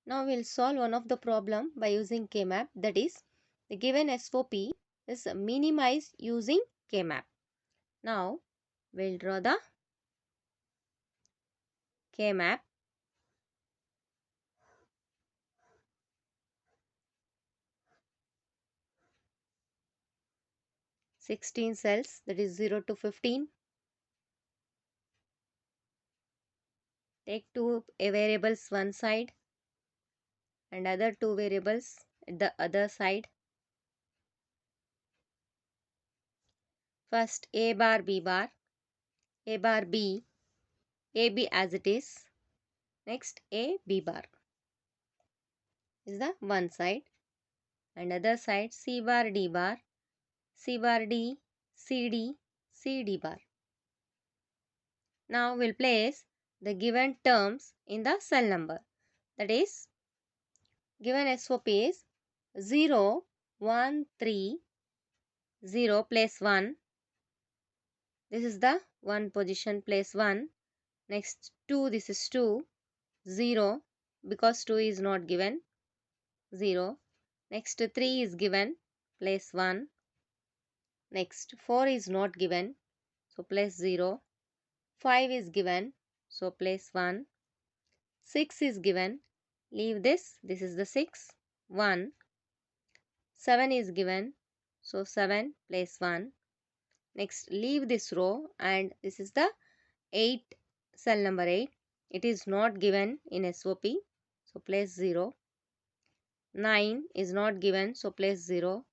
Now we'll solve one of the problem by using K-map, that is the given SOP is minimized using K-map. Now we'll draw the K-map. Sixteen cells, that is 0 to 15. Take two variables one side and other two variables at the other side. First A bar B bar, A bar B, AB as it is. Next A B bar is the one side and other side C bar D bar, C bar D, CD, CD bar. Now we'll place the given terms in the cell number. That is, given SOP is 0, 1, 3, 0 place 1. This is the 1 position, place 1. Next 2, this is 2, 0 because 2 is not given, 0. Next 3 is given, place 1. Next 4 is not given, so place 0. 5 is given, so place 1. 6 is given, leave this is the 6, 1. 7 is given, so 7 place 1. Next leave this row and this is the 8, cell number 8. It is not given in SOP, so place 0. 9 is not given, so place 0.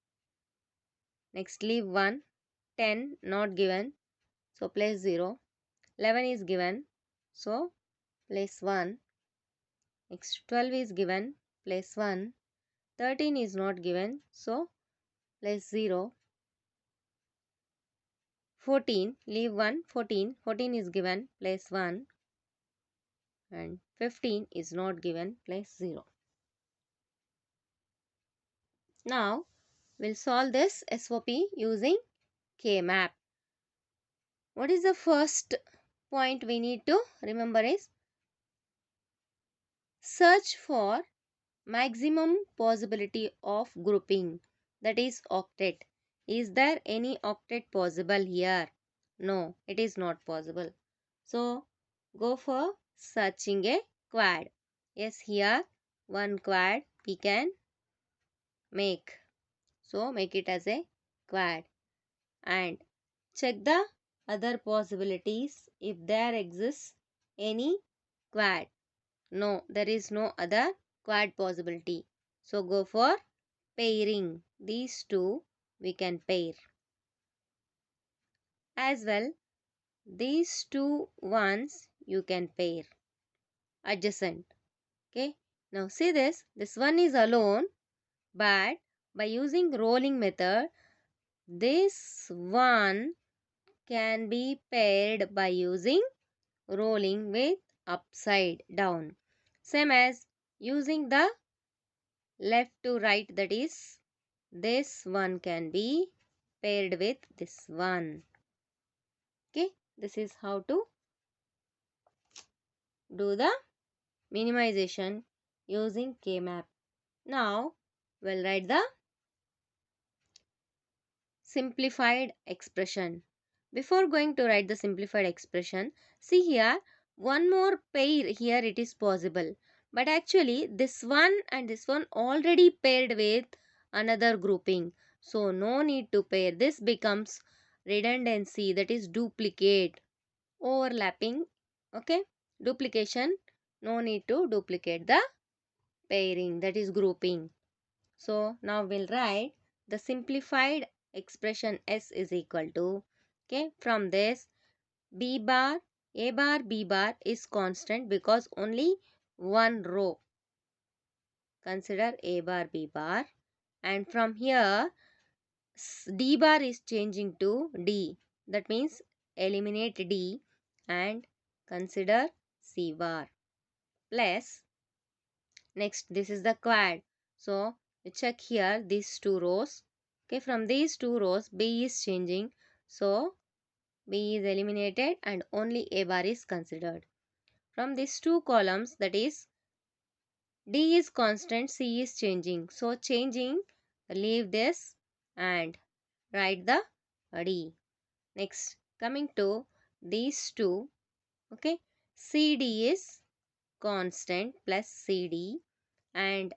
Next leave 1. 10 not given, so place 0. 11 is given, so place 1. Next 12 is given, place 1. 13 is not given, so place 0. 14, leave 1, 14. 14 is given, place 1. And 15 is not given, place 0. Now we'll solve this SOP using K-map. What is the first point we need to remember is search for maximum possibility of grouping, that is octet. Is there any octet possible here? No, it is not possible. So go for searching a quad. Yes, here one quad we can make. So make it as a quad and check the other possibilities if there exists any quad. No, there is no other quad possibility. So go for pairing. These two we can pair. As well, these two ones you can pair. Adjacent. Okay. Now see this. This one is alone, but by using rolling method, this one can be paired by using rolling with upside down. Same as using the left to right, that is this one can be paired with this one. Okay, this is how to do the minimization using K-map. Now we'll write the simplified expression. Before going to write the simplified expression, see here one more pair here it is possible. But actually this one and this one already paired with another grouping. So no need to pair. This becomes redundancy, that is duplicate, overlapping. Okay, duplication. No need to duplicate the pairing, that is grouping. So now we'll write the simplified expression S is equal to, okay, from this B bar, A bar, B bar is constant because only one row. Consider A bar, B bar, and from here D bar is changing to D. That means eliminate D and consider C bar plus, next this is the quad. So we check here these two rows. Okay, from these two rows B is changing. So B is eliminated and only A bar is considered. From these two columns, that is D is constant, C is changing. So changing, leave this and write the D. Next, coming to these two, okay, CD is constant plus CD, and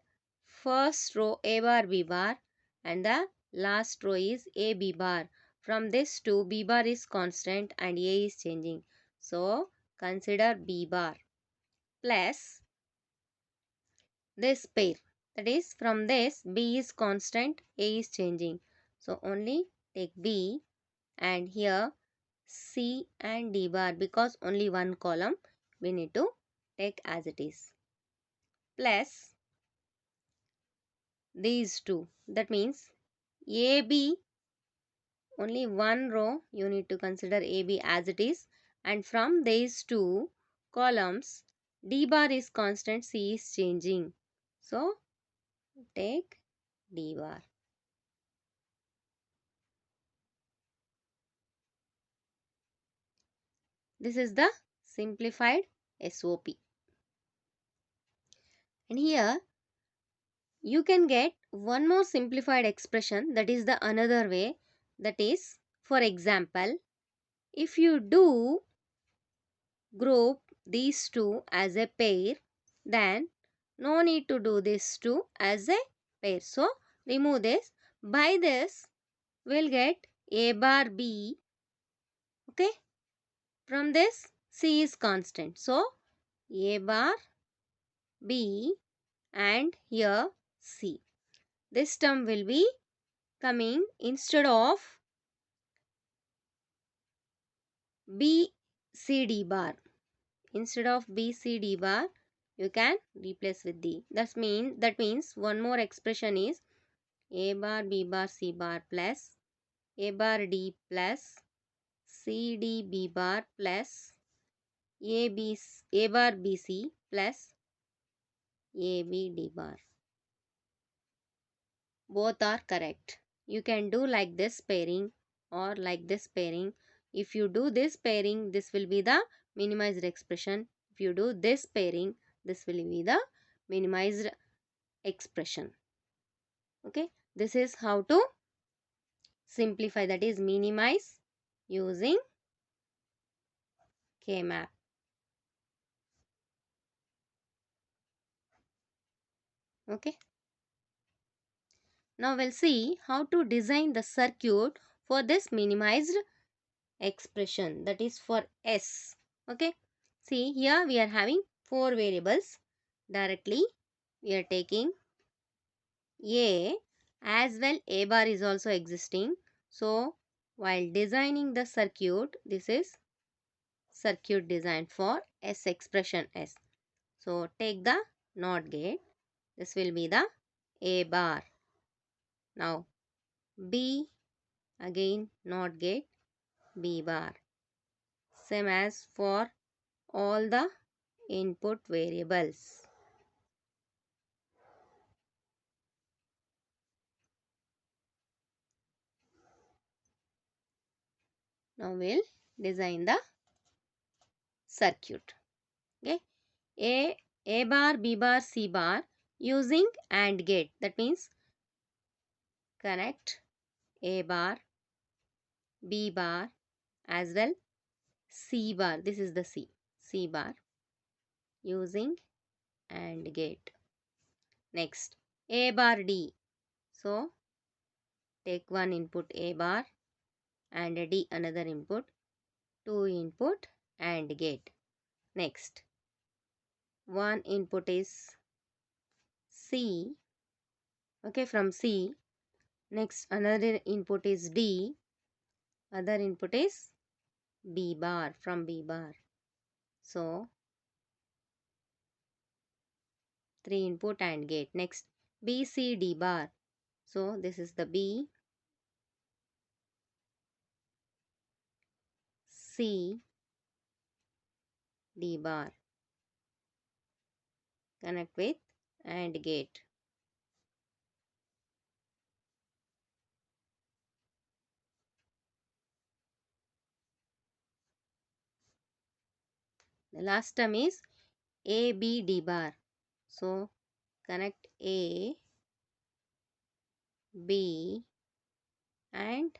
first row A bar B bar and the last row is A B bar. From this two, B bar is constant and A is changing. So consider B bar plus this pair. That is, from this B is constant, A is changing. So only take B, and here C and D bar, because only one column we need to take as it is, plus these two. That means AB, only one row you need to consider AB as it is, and from these two columns D bar is constant, C is changing. So take D bar. This is the simplified SOP. And here you can get one more simplified expression, that is the another way. That is, for example, if you do group these two as a pair, then no need to do this two as a pair. So remove this. By this we'll get A bar B. Okay. From this C is constant. So A bar B and here C. This term will be coming instead of B C D bar. Instead of B C D bar, you can replace with D. That means one more expression is A bar B bar C bar plus A bar D plus C D B bar plus A bar B C plus A B D bar. Both are correct. You can do like this pairing or like this pairing. If you do this pairing, this will be the minimized expression. If you do this pairing, this will be the minimized expression. Okay, this is how to simplify, that is minimize using K-map. Okay, now we'll see how to design the circuit for this minimized expression, that is for S. Okay, see here we are having four variables. Directly we are taking A, as well A bar is also existing. So while designing the circuit, this is circuit design for S expression S. So take the NOT gate. This will be the A bar. Now B, again NOT gate, B bar. Same as for all the input variables. Now we'll design the circuit. Okay, A bar B bar C bar using AND gate. That means connect A bar B bar as well C bar. This is the C bar using AND gate. Next A bar D. So take one input A bar and a D another input, two input AND gate. Next one input is C. Okay, from C. Next another input is D. Other input is B bar, from B bar. So three input AND gate. Next B C D bar. So this is the B C D bar. Connect with AND gate. The last term is A B D bar. So connect A, B, and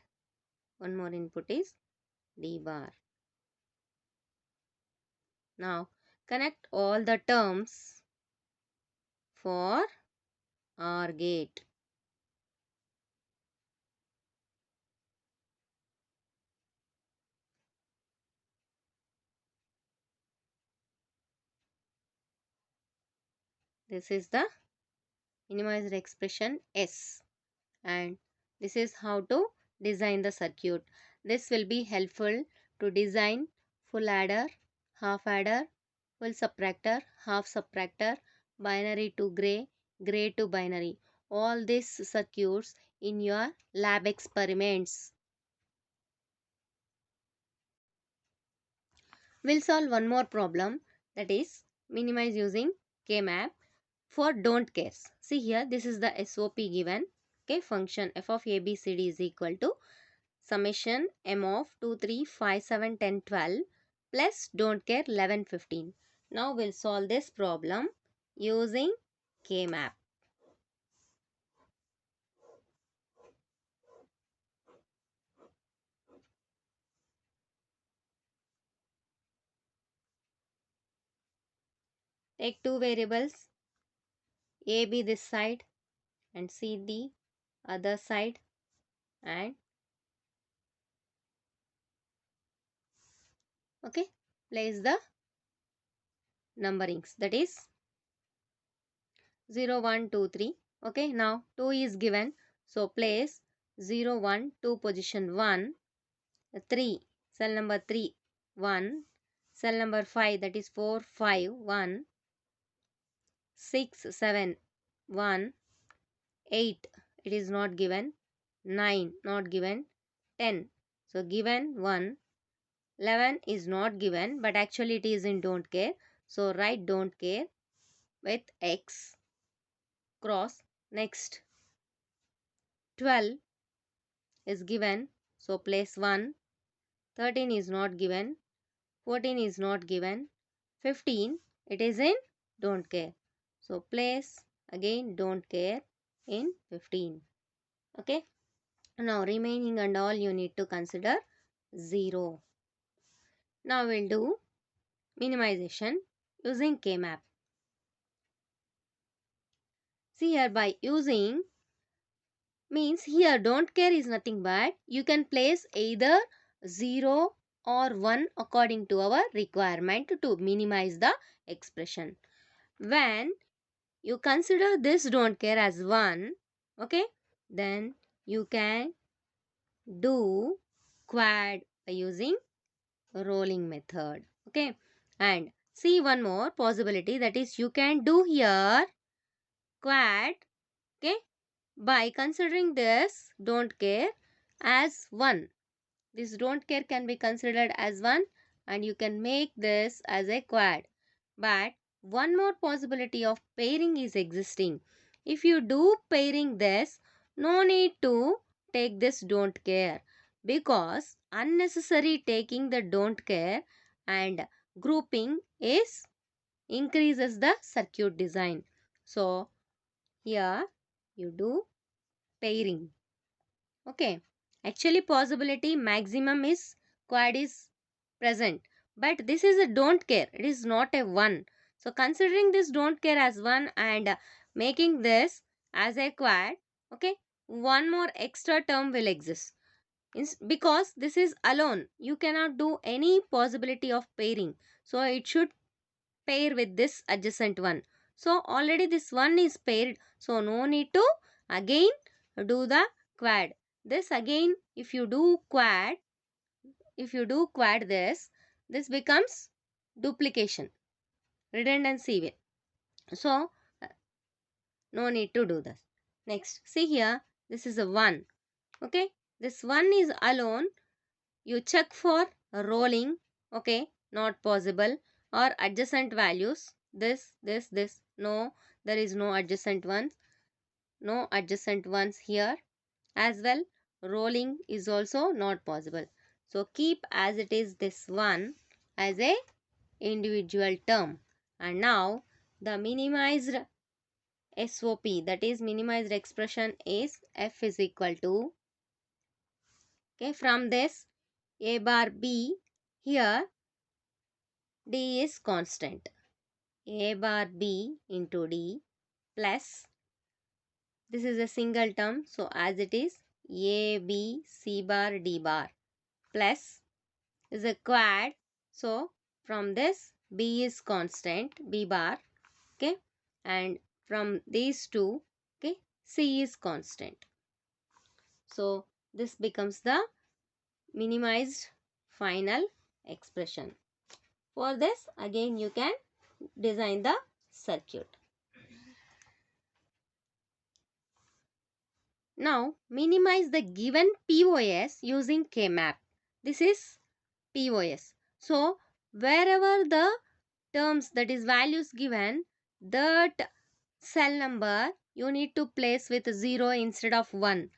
one more input is D bar. Now connect all the terms for OR gate. This is the minimized expression S, and this is how to design the circuit. This will be helpful to design full adder, half adder, full subtractor, half subtractor, binary to gray, gray to binary. All these circuits in your lab experiments. We'll solve one more problem, that is minimize using K-map for don't cares. See here, this is the SOP given. Okay, function f of ABCD is equal to summation m of 2, 3, 5, 7, 10, 12 plus don't care 11, 15. Now we'll solve this problem using K-map. Take two variables, AB this side and CD other side, and okay, place the numberings, that is 0, 1, 2, 3. Okay, now 2 is given, so place 0, 1, 2 position 1, 3, cell number 3, 1, cell number 5, that is 4, 5, 1, 6, 7, 1, 8, it is not given, 9, not given, 10, so given 1, 11 is not given, but actually it is in don't care, so write don't care with X, cross. Next 12 is given, so place 1, 13 is not given, 14 is not given, 15 it is in don't care, so place again don't care in 15. Okay, now remaining and all you need to consider 0. Now we'll do minimization using K-map. See here, by using means here don't care is nothing but you can place either 0 or 1 according to our requirement to minimize the expression. When you consider this don't care as 1, okay, then you can do quad by using rolling method. Okay, and see one more possibility, that is you can do here quad, okay, by considering this don't care as 1. This don't care can be considered as 1 and you can make this as a quad. But one more possibility of pairing is existing. If you do pairing this, no need to take this don't care, because unnecessary taking the don't care and grouping is increases the circuit design. So here you do pairing. Okay, actually possibility maximum is quad is present, but this is a don't care, it is not a 1. So considering this don't care as 1 and making this as a quad, okay, one more extra term will exist. Because this is alone, you cannot do any possibility of pairing, so it should pair with this adjacent one. So already this one is paired, so no need to again do the quad. This again, if you do quad, this becomes duplication, redundancy will. So no need to do this. Next, see here, this is a 1. Okay, this 1 is alone. You check for rolling, okay, not possible, or adjacent values, this, no, there is no adjacent ones, no adjacent ones here as well. Rolling is also not possible. So keep as it is this one as a individual term. And now the minimized SOP, that is minimized expression, is f is equal to, okay, from this a bar b, here d is constant, a bar b into d plus, this is a single term, so as it is a b c bar d bar plus is a quad, so from this b is constant, b bar, okay, and from these two, okay, c is constant. So this becomes the minimized final expression. For this, again you can design the circuit. Now minimize the given POS using K-map. This is POS. So wherever the terms, that is values given, that cell number you need to place with 0 instead of 1.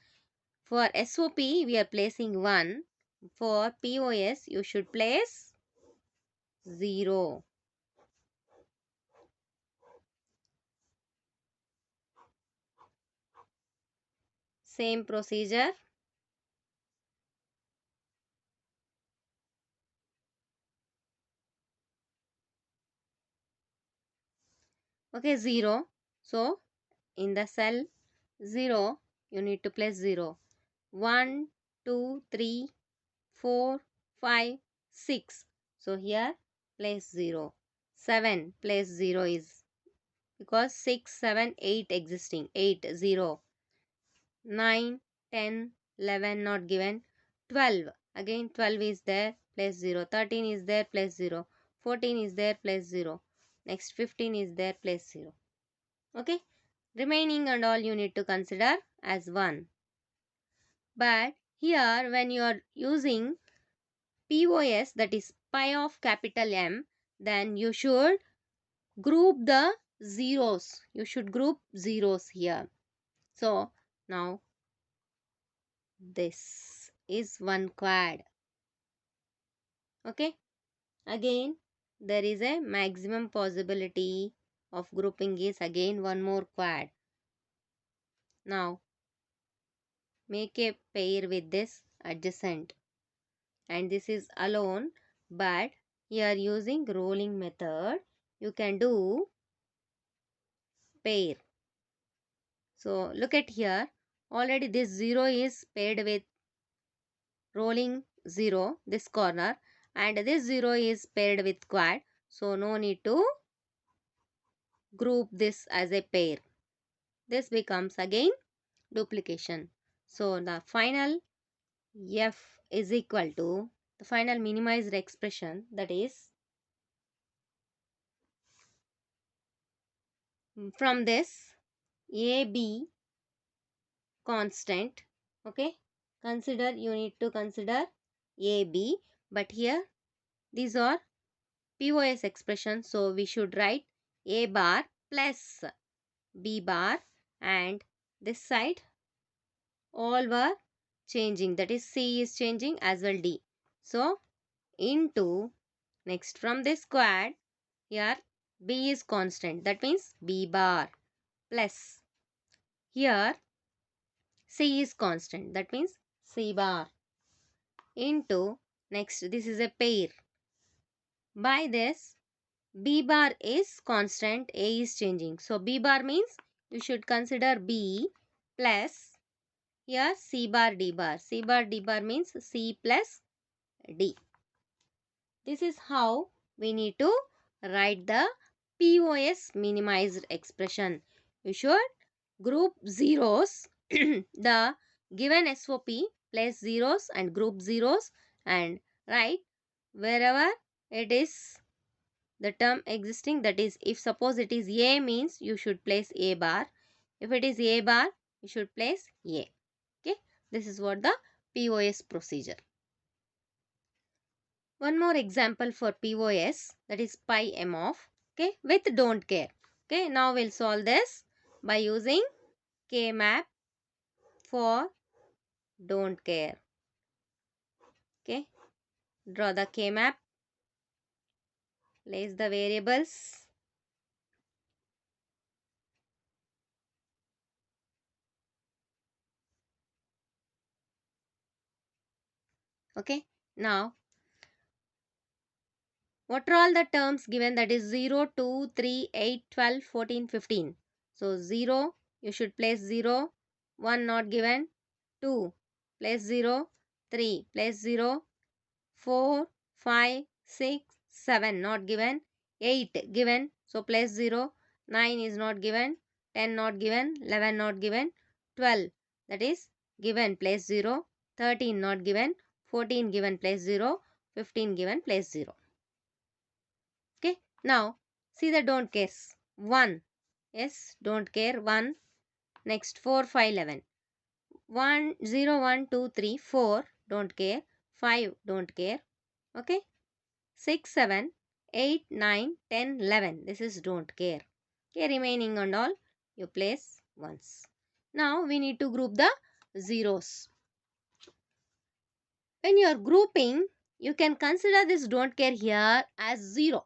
For SOP we are placing 1. For POS you should place 0. Same procedure. Okay, 0. So in the cell 0 you need to place 0. 1, 2, 3, 4, 5, 6. So here place 0. 7 place 0 is because 6, 7, 8 existing. 8, 0. 9, 10, 11 not given. 12. Again 12 is there, place 0. 13 is there, place 0. 14 is there, place 0. Next 15 is there, place 0. Okay. Remaining and all you need to consider as 1. But here when you are using POS, that is pi of capital M, then you should group the zeros. You should group zeros here. So now this is one quad. Okay. Again there is a maximum possibility of grouping is again one more quad. Now make a pair with this adjacent, and this is alone, but here using rolling method you can do pair. So look at here, already this 0 is paired with rolling 0, this corner, and this 0 is paired with quad, so no need to group this as a pair. This becomes again duplication. So the final f is equal to the final minimized expression, that is from this a b constant. Okay, consider, you need to consider a b, but here these are POS expressions, so we should write a bar plus b bar, and this side all were changing, that is c is changing as well d. So into, next from this quad, here b is constant, that means b bar plus, here c is constant, that means c bar, into, next this is a pair, by this b bar is constant, a is changing, so b bar means you should consider b plus, here c bar d bar, c bar d bar means c plus d. This is how we need to write the POS minimized expression. You should group zeros, the given SOP, place zeros and group zeros, and write wherever it is the term existing, that is if suppose it is a means you should place a bar, if it is a bar you should place a. Okay, this is what the POS procedure. One more example for POS, that is pi m of, okay, with don't care. Okay, now we'll solve this by using K map for don't care. Okay, draw the K map, place the variables. Okay. Now, what are all the terms given? That is 0, 2, 3, 8, 12, 14, 15. So 0, you should place 0. 1 not given. 2, place 0. 3, place 0. 4, 5, 6, 7 not given. 8 given. So place 0. 9 is not given. 10 not given. 11 not given. 12, that is given, place 0. 13 not given. 14 given, place 0. 15 given, place 0. Okay. Now see the don't cares. 1. Yes, don't care. 1. Next 4, 5, 11. 1, 0, 1, 2, 3, 4. Don't care. 5. Don't care. Okay. 6, 7, 8, 9, 10, 11. This is don't care. Okay. Remaining and all you place ones. Now we need to group the zeros. When you are grouping, you can consider this don't care here as 0.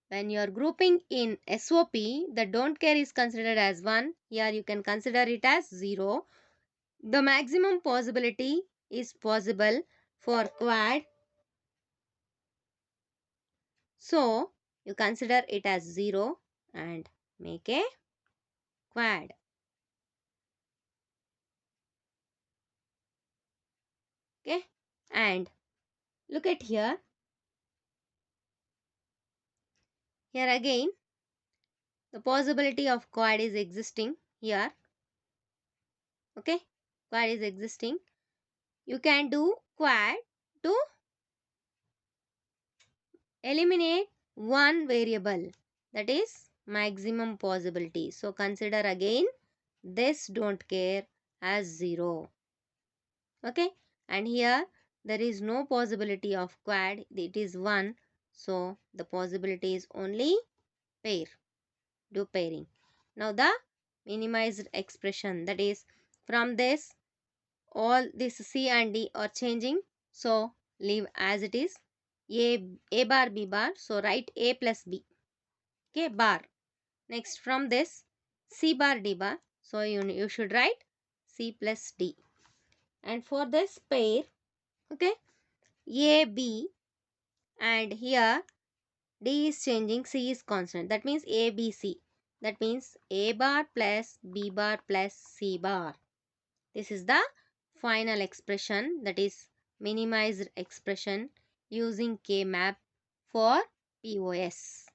When you are grouping in SOP, the don't care is considered as 1. Here you can consider it as 0. The maximum possibility is possible for quad. So, you consider it as 0 and make a quad. Okay. And look at here. Here again, the possibility of quad is existing here. Okay. Quad is existing. You can do quad to eliminate one variable, that is maximum possibility. So consider again this don't care as 0. Okay. And here there is no possibility of quad, it is 1. So the possibility is only pair. Do pairing. Now the minimized expression, that is from this all this C and D are changing. So leave as it is. A bar B bar. So write A plus B. Okay, bar. Next from this C bar D bar. So you should write C plus D. And for this pair, okay, A B, and here D is changing, C is constant. That means A B C. That means A bar plus B bar plus C bar. This is the final expression, that is minimized expression using K map for POS.